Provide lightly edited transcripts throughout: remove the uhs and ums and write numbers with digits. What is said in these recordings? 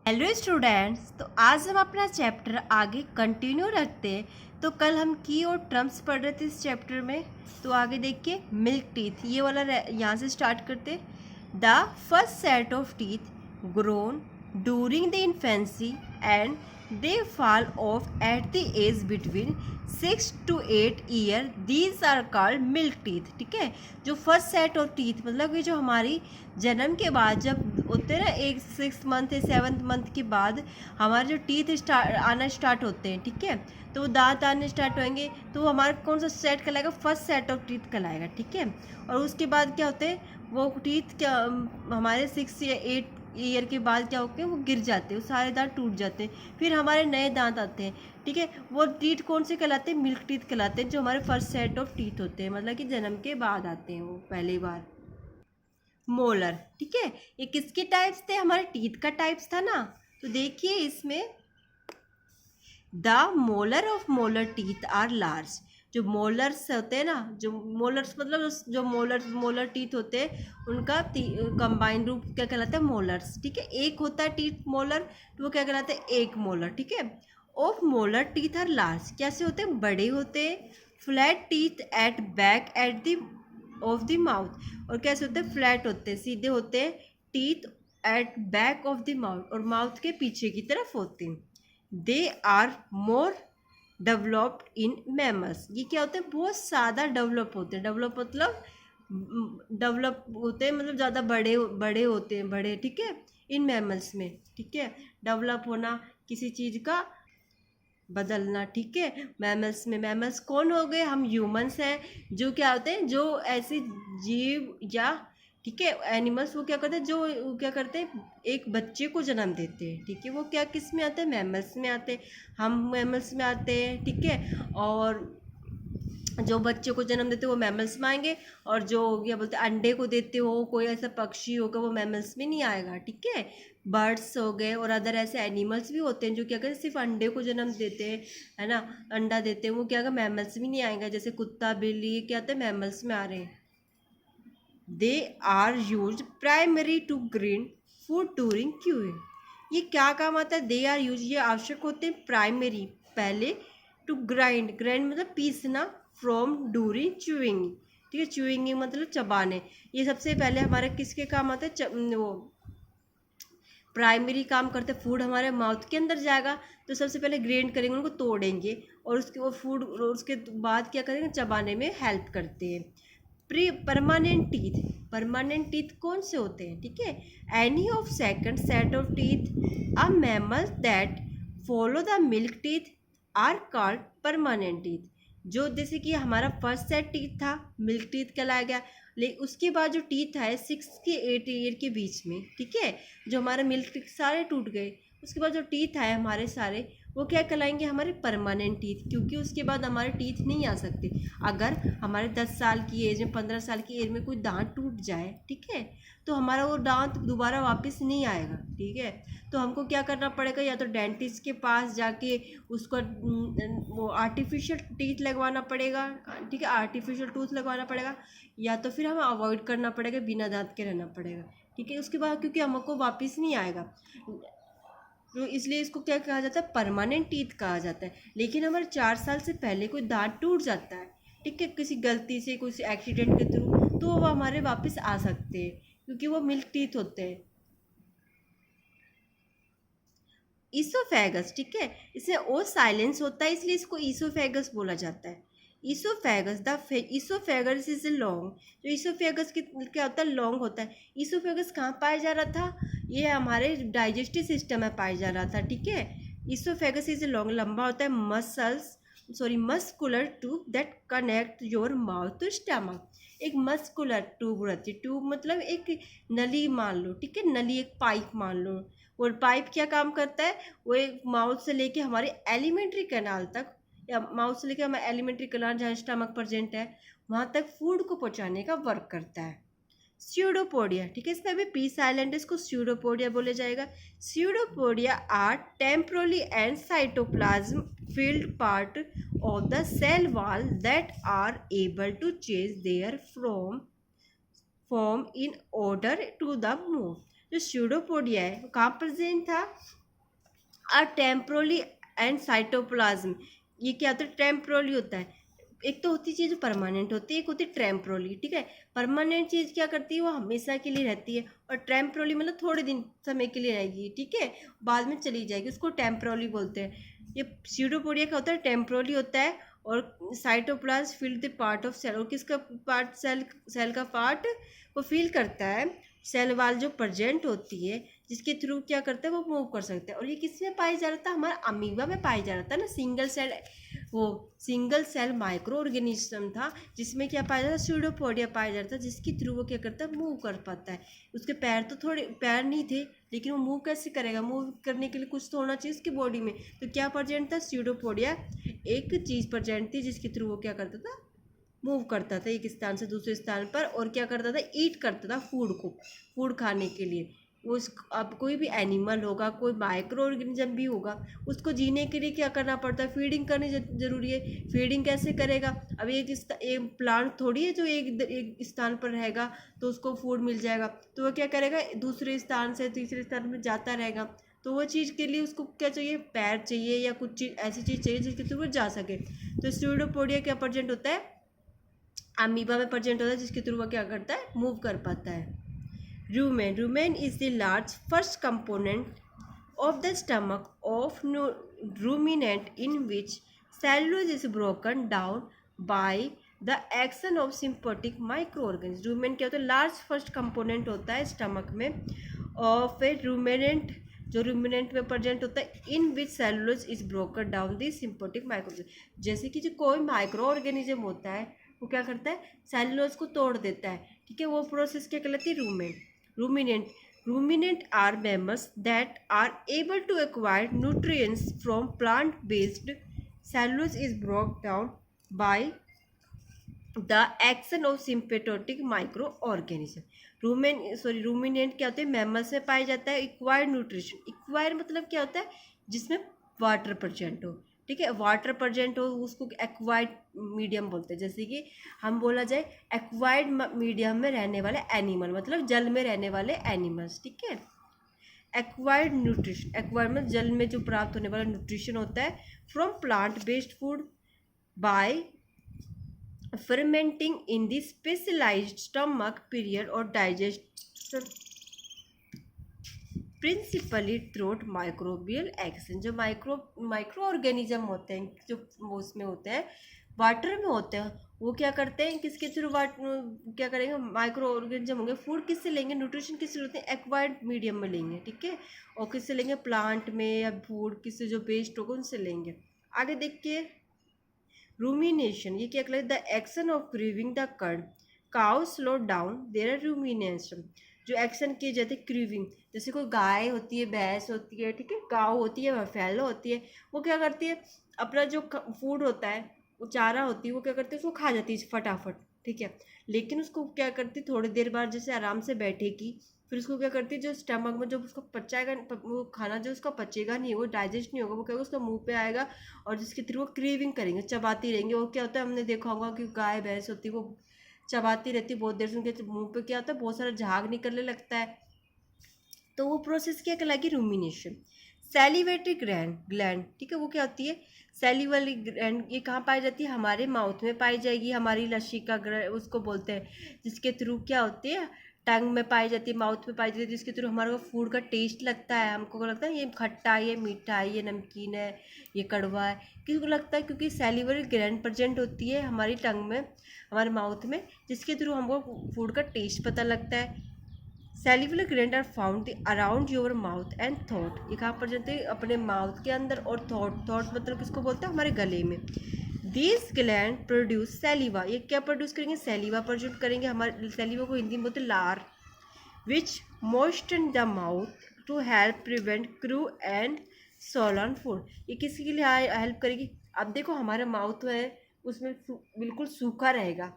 Hello students, तो आज हम अपना चैप्टर आगे कंटिन्यू रखते हैं। तो कल हम की और टर्म्स पढ़ रहे थे इस चैप्टर में। तो आगे देखिए, मिल्क टीथ ये वाला यहाँ से स्टार्ट करते। The first set of teeth grown during the infancy and they fall off at the age between 6 to 8 year, these are called milk teeth. ठीक है, जो फर्स्ट सेट ऑफ टीथ मतलब कि जो हमारी जन्म के बाद जब होते हैं ना, एक 6 मंथ या 7 मंथ के बाद हमारे जो टीथ आना स्टार्ट होते हैं। ठीक है, तो वो दांत आने स्टार्ट होंगे, तो वो हमारा कौन सा सेट कहलाएगा? फर्स्ट सेट ऑफ टीथ कहलाएगा। ठीक है, और उसके बाद क्या होते हैं, वो टीथ क्या हमारे 6 या 8 ईयर के बाद क्या होते हैं, वो गिर जाते हैं, वो सारे दांत टूट जाते हैं, फिर हमारे नए दांत आते हैं। ठीक है, वो टीथ कौन से कहलाते हैं? मिल्क टीथ कहलाते हैं, जो हमारे फर्स्ट सेट ऑफ टीथ होते हैं, मतलब कि जन्म के बाद आते हैं वो पहली बार। मोलर, ठीक है, ये किसके टाइप्स थे? हमारे टीथ का टाइप्स था ना। तो देखिए इसमें, the molar of molar teeth are large. जो मोलर्स होते हैं ना, जो मोलर्स मतलब जो मोलर टीथ होते हैं, उनका कंबाइंड रूप क्या कहलाता है? मोलर्स। ठीक है, एक होता है टीथ मोलर, तो वो क्या कहलाता है? एक मोलर। ठीक है, of molar teeth are large, कैसे होते हैं? बड़े होते हैं। Flat teeth at back at the of the mouth, और कैसे होते हैं? फ्लैट होते हैं, सीधे होते हैं teeth at back of the mouth, और माउथ के पीछे की तरफ होते हैं। They are more developed in mammals, ये क्या होते हैं? बहुत ज़्यादा डेवलप होते हैं। डेवलप मतलब डेवलप होते हैं, मतलब ज़्यादा बड़े बड़े होते हैं, बड़े। ठीक है, इन मैमल्स में। ठीक है, डेवलप होना, किसी चीज़ का बदलना। ठीक है, मैमल्स में, मैमल्स कौन हो गए? हम ह्यूमंस हैं, जो क्या होते हैं? जो ऐसे जीव या ठीक है एनिमल्स, वो क्या करते हैं? जो वो क्या करते हैं? एक बच्चे को जन्म देते हैं। ठीक है, वो क्या किस में आते हैं? मैमल्स में आते हैं, हम मैमल्स में आते हैं। ठीक है, और जो बच्चे को जन्म देते हैं वो मैमल्स में आएंगे, और जो क्या बोलते हैं अंडे को देते हो, कोई ऐसा पक्षी होगा, वो मैमल्स में नहीं आएगा। ठीक है, बर्ड्स हो गए और अदर ऐसे एनिमल्स भी होते हैं जो क्या कहते हैं? सिर्फ अंडे को जन्म देते हैं, है ना, अंडा देते हैं, वो क्या होगा? मैमल्स में नहीं आएगा। जैसे कुत्ता बिल्ली क्या होते हैं? मैमल्स में आ रहे हैं। They are use primary to grind food during chewing, ये क्या काम आता है? दे आर यूज, ये आवश्यक होते हैं प्राइमरी, पहले, टू ग्राइंड, ग्राइंड मतलब पीसना, फ्रॉम ड्यूरिंग च्यूइंग। ठीक है, च्यूइंग मतलब चबाने। ये सबसे पहले हमारे किसके काम आते हैं? वो प्राइमरी काम करते, फूड हमारे माउथ के अंदर जाएगा, तो सबसे पहले ग्राइंड करेंगे, उनको तोड़ेंगे, और उसके वो फूड, उसके बाद क्या करेंगे? चबाने में हेल्प करते हैं। Pre permanent teeth, permanent teeth कौन से होते हैं? ठीक है, any of second set of teeth a mammal that follow the milk teeth are called permanent teeth. जो जैसे कि हमारा फर्स्ट सेट टीथ था, मिल्क टीथ कहलाया गया, लेकिन उसके बाद जो टीथ है 6 के 8 ईयर के बीच में, ठीक है, जो हमारे मिल्क टीथ सारे टूट गए, उसके बाद जो टीथ आए हमारे सारे, वो क्या कहलाएंगे? हमारे परमानेंट टीथ, क्योंकि उसके बाद हमारे टीथ नहीं आ सकते। अगर हमारे 10 साल की एज में, 15 साल की एज में कोई दांत टूट जाए, ठीक है, तो हमारा वो दांत दोबारा वापस नहीं आएगा। ठीक है, तो हमको क्या करना पड़ेगा? या तो डेंटिस्ट के पास जाके उसको वो आर्टिफिशियल टीथ लगवाना पड़ेगा। ठीक है, आर्टिफिशियल टूथ लगवाना पड़ेगा, या तो फिर हमें अवॉइड करना पड़ेगा, बिना दांत के रहना पड़ेगा। ठीक है, उसके बाद क्योंकि हमको वापस नहीं आएगा, तो इसलिए इसको क्या कहा जाता है? परमानेंट टीथ कहा जाता है। लेकिन हमारे 4 साल से पहले कोई दांत टूट जाता है, ठीक है, किसी गलती से, किसी एक्सीडेंट के थ्रू, तो वो हमारे वापस आ सकते हैं, क्योंकि वो मिल्क टीथ होते हैं। ईसोफेगस, ठीक है, इसमें ओ साइलेंस होता है, इसलिए इसको ईसोफेगस बोला जाता है। Oesophagus, the oesophagus is long, जो ईसोफेगस क्या होता है? लॉन्ग होता है। ईसोफेगस कहाँ पाया जा रहा था? ये हमारे डाइजेस्टिव सिस्टम में पाया जा रहा था। ठीक है, ईसोफेगस इज लॉन्ग, लंबा होता है। Muscular tube that connect your mouth to stomach, एक मस्कुलर ट्यूब रहती है। ट्यूब मतलब एक नली मान लो, ठीक है, नली, एक पाइप मान लो। और पाइप क्या काम करता है? वो एक माउथ से लेके हमारे एलिमेंट्री कैनाल तक, या माउथ से लेके हमारे एलिमेंट्री कैनाल जहाँ स्टमक प्रेजेंट है, वहाँ तक फूड को पहुँचाने का वर्क करता है। स्यूडोपोडिया, ठीक है, इसमें भी पी साइलेंट, इसको स्यूडोपोडिया बोले जाएगा। Pseudopodia are temporarily and cytoplasm filled part of the cell wall that are able to change their form in order to the move, जो स्यूडोपोडिया है वो कहाँ प्रेजेंट था? Temporarily and cytoplasm. ये क्या होता है? टेम्पोरली होता है। एक तो होती है चीज़ जो परमानेंट होती है, एक होती है टेम्पोरली। ठीक है, परमानेंट चीज़ क्या करती है? वो हमेशा के लिए रहती है, और टेम्पोरली मतलब थोड़े दिन समय के लिए रहेगी। ठीक है, बाद में चली जाएगी, उसको टेम्पोरली बोलते हैं। ये स्यूडोपोडिया क्या होता है? टेम्पोरली होता है। और cytoplasm fill the part of cell, और किसका पार्ट? सेल का पार्ट वो फील करता है। सेल वाल जो प्रेजेंट होती है, जिसके थ्रू क्या करता है? वो मूव कर सकते हैं। और ये किस में पाया जा रहा था? हमारा अमीबा में पाया जा रहा था ना, सिंगल सेल माइक्रो ऑर्गेनिज्म था, जिसमें क्या पाया जाता है? स्यूडोपोडिया पाया जाता है, जिसके थ्रू वो क्या करता है? मूव कर पाता है। उसके पैर तो थोड़े पैर नहीं थे, लेकिन वो मूव कैसे करेगा? मूव करने के लिए कुछ तो होना चाहिए उसकी बॉडी में। तो क्या प्रेजेंट था? स्यूडोपोडिया एक चीज़ प्रेजेंट थी, जिसके थ्रू वो क्या करता था? मूव करता था एक स्थान से दूसरे स्थान पर। और क्या करता था? ईट करता था फूड खाने के लिए। उस अब कोई भी एनिमल होगा, कोई माइक्रो ऑर्गेनिज्म भी होगा, उसको जीने के लिए क्या करना पड़ता है? फीडिंग करनी जरूरी है। फीडिंग कैसे करेगा? अब एक प्लांट थोड़ी है जो एक स्थान पर रहेगा तो उसको फूड मिल जाएगा। तो वो क्या करेगा? दूसरे स्थान से तीसरे स्थान में जाता रहेगा। तो वो चीज़ के लिए उसको क्या चाहिए? पैर चाहिए, या कुछ चीज़ ऐसी चीज़ चाहिए जिसके थ्रू वो जा सके। तो स्यूडोपोडिया क्या प्रेजेंट होता है? अमीबा में प्रेजेंट होता है, जिसके थ्रू वो क्या करता है? मूव कर पाता है। Rumen is the large first component of the stomach of ruminant, in which cellulose is broken down by the action of sympathetic microorganisms. Rumen क्या होता है? लार्ज फर्स्ट कंपोनेंट होता है स्टमक में ऑफ ए रूमिनेंट, जो ruminant में present होता है, in which cellulose is broken down the sympathetic microorganism. जैसे कि जो कोई माइक्रो ऑर्गेनिज्म होता है, वो क्या करता है? सेलुलोज को तोड़ देता है। ठीक है, वो प्रोसेस क्या कहलाती है? Ruminant are mammals that are able to acquire nutrients from plant-based. Cellulose is broken down by the action of symbiotic microorganism. Ruminant क्या होते हैं? मैमल्स में पाया जाता है। एक्वायर्ड न्यूट्रिशन, एक्वायर मतलब क्या होता है? जिसमें वाटर प्रेजेंट हो। ठीक है, वाटर प्रेजेंट हो उसको एक्वायर्ड मीडियम बोलते हैं। जैसे कि हम बोला जाए एक्वायर्ड मीडियम में रहने वाले एनिमल, मतलब जल में रहने वाले एनिमल्स। ठीक है, एक्वायर्ड न्यूट्रिशन, एक्वायर्ड में जल में जो प्राप्त होने वाला न्यूट्रिशन होता है from plant based food by fermenting in the specialized stomach period or digestion principally through microbial action. जो माइक्रो ऑर्गेनिज्म होते हैं, जो वो उसमें होते हैं, वाटर में होते हैं, वो क्या करते हैं? किसके थ्रू क्या करेंगे? माइक्रो ऑर्गेनिज्म होंगे। फूड किससे लेंगे? न्यूट्रिशन किससे लेते हैं? एक्वायर्ड मीडियम में लेंगे। ठीक है, और किससे लेंगे? प्लांट में, या फूड किससे जो वेस्ट होगा उनसे लेंगे। आगे देखिए, रूमिनेशन, ये क्या कहलाता है? The action of chewing the cud cow slow down their rumination. जो एक्शन किए जाते हैं क्रीविंग, जैसे कोई गाय होती है, भैंस होती है, ठीक है, काउ होती है, बफेलो होती है, वो क्या करती है? अपना जो फूड होता है, वो चारा होती है, वो क्या करती है? उसको खा जाती है फटाफट। ठीक है, लेकिन उसको क्या करती है? थोड़ी देर बाद जैसे आराम से बैठेगी, फिर उसको क्या करती है? जो स्टमक में जो उसको पचाएगा, वो खाना जो उसका पचेगा नहीं, वो डाइजेस्ट नहीं होगा, वो क्या होगा? उसका मुंह पे आएगा, और जिसके थ्रू वो क्रेविंग करेंगे, चबाती रहेंगे। वो क्या होता है? हमने देखा होगा कि गाय भैंस होती है, वो चबाती रहती है बहुत देर से, उनके मुंह पे क्या होता है? बहुत सारा झाग निकलने लगता है। तो वो प्रोसेस क्या कहलाएगी? रूमिनेशन। सैलिवेटरी ग्लैंड, ठीक है, वो क्या होती है? सैलिवरी ग्लैंड, ये कहाँ पाई जाती है? हमारे माउथ में पाई जाएगी। हमारी लसिका उसको बोलते हैं, जिसके थ्रू क्या होती है? टंग में पाई जाती है, माउथ में पाई जाती है, जिसके थ्रू हमारे को फूड का टेस्ट लगता है। हमको को लगता है ये खट्टा है, ये मीठा है, ये नमकीन है, ये कड़वा है। किसको लगता है? क्योंकि सैलिवरी ग्लैंड प्रेजेंट होती है हमारी टंग में, हमारे माउथ में, जिसके थ्रू हमको फूड का टेस्ट पता लगता है। Salivary gland are found around your mouth and थॉट। ये कहाँ पर जाते हैं? अपने माउथ के अंदर। और थॉट मतलब किसको बोलते हैं? हमारे गले में। दिस ग्लैंड प्रोड्यूस सैलिवा, ये क्या प्रोड्यूस करेंगे? सैलिवा प्रोड्यूस करेंगे। हमारे सैलिवा को हिंदी में बोलते हैं लार, which moisten the mouth to help prevent क्रू एंड सोलन फूड। ये किसी के लिए हेल्प करेगी? अब देखो हमारा माउथ है, उसमें बिल्कुल सूखा रहेगा।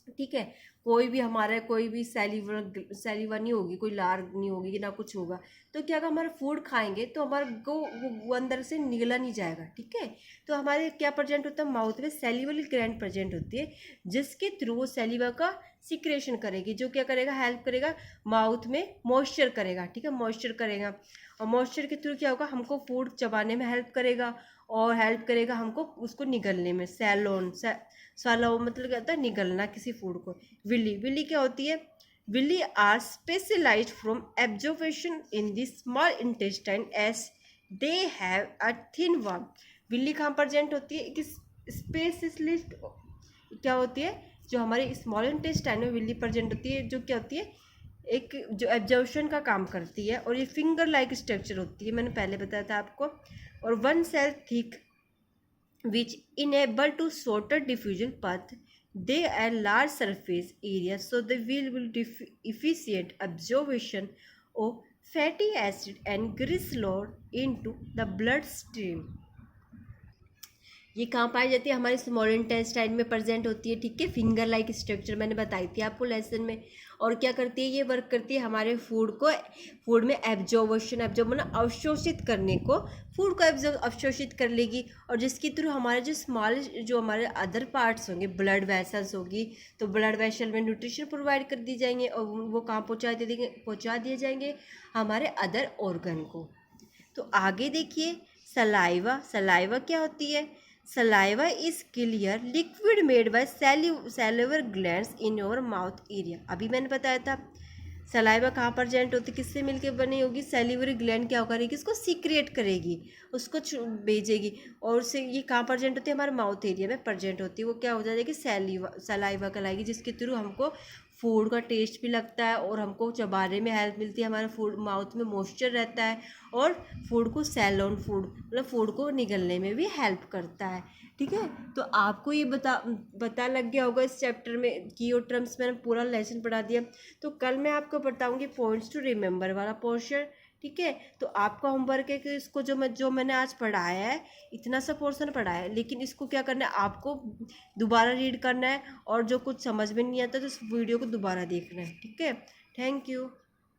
ठीक है, कोई भी हमारा कोई भी सैलिवा नहीं होगी, कोई लार नहीं होगी, ना कुछ होगा, तो क्या होगा, हमारा फूड खाएंगे तो हमारे को वो अंदर से निगला नहीं जाएगा, ठीक है। तो हमारे क्या प्रेजेंट होता है, माउथ में सैलिवल ग्लैंड प्रेजेंट होती है, जिसके थ्रू वो सैलिवा का सिक्रेशन करेगी, जो क्या करेगा, हेल्प करेगा माउथ में मॉइस्चर करेगा, ठीक है, मॉइस्चर करेगा। और मॉइस्चर के थ्रू क्या होगा, हमको फूड चबाने में हेल्प करेगा और हेल्प करेगा हमको उसको निगलने में। सैलो मतलब क्या होता है, निगलना किसी फूड को। विली क्या होती है, villi are specialized from absorption in the small intestine as they have a thin wall. Villi कहाँ प्रेजेंट होती है, एक स्पेशलिस्ट क्या होती है, जो हमारे स्मॉल इंटेस्टाइन में विली प्रेजेंट होती है, जो क्या होती है, एक जो एब्जॉर्प्शन का काम करती है, और ये फिंगर लाइक स्ट्रक्चर होती है, मैंने पहले बताया था आपको। और one cell thick which enable to shorter diffusion path. They are large surface area, so they will efficient absorption of fatty acid and grease load into the bloodstream. ये कहाँ पाई जाती है, हमारे स्मॉल इंटेस्टाइन में प्रेजेंट होती है, ठीक है। फिंगर लाइक स्ट्रक्चर मैंने बताई थी आपको लेसन में। और क्या करती है, ये वर्क करती है हमारे फूड में एब्जॉर्बन अवशोषित करने को, फूड को अवशोषित कर लेगी, और जिसके थ्रू हमारे जो हमारे अदर पार्ट्स होंगे, ब्लड वेसल्स होगी, तो ब्लड वेसल में न्यूट्रिशन प्रोवाइड कर दी जाएंगे, और वो कहाँ पहुँचा दिए जाएंगे, हमारे अदर ऑर्गन को। तो आगे देखिए, सलाइवा क्या होती है, saliva is clear liquid made by salivary glands in your mouth area. अभी मैंने बताया था सलाइवा कहाँ प्रेजेंट होती है, किससे मिलकर बनी होगी, सैलिवरी ग्लैंड क्या करेगी, इसको सीक्रेट करेगी, उसको भेजेगी, और उससे ये कहाँ प्रेजेंट होती है, हमारे माउथ एरिया में प्रेजेंट होती है। वो क्या हो जाएगी, सलाइवा कहलाएगी, जिसके थ्रू हमको फूड का टेस्ट भी लगता है और हमको चबाने में हेल्प मिलती है, हमारे फूड माउथ में मॉइस्चर रहता है, और फूड को सैलोन फूड मतलब फूड को निगलने में भी हेल्प करता है, ठीक है। तो आपको ये पता लग गया होगा इस चैप्टर में की और टर्म्स, मैंने पूरा लेसन पढ़ा दिया। तो कल मैं आपको बताऊंगी पॉइंट्स टू रिमेंबर वाला पोर्शन, ठीक है। तो आपका होमवर्क है कि इसको जो मैंने आज पढ़ाया है, इतना सा पोर्शन पढ़ाया है, लेकिन इसको क्या करना है, आपको दोबारा रीड करना है, और जो कुछ समझ में नहीं आता तो इस वीडियो को दोबारा देखना है, ठीक है। Thank you.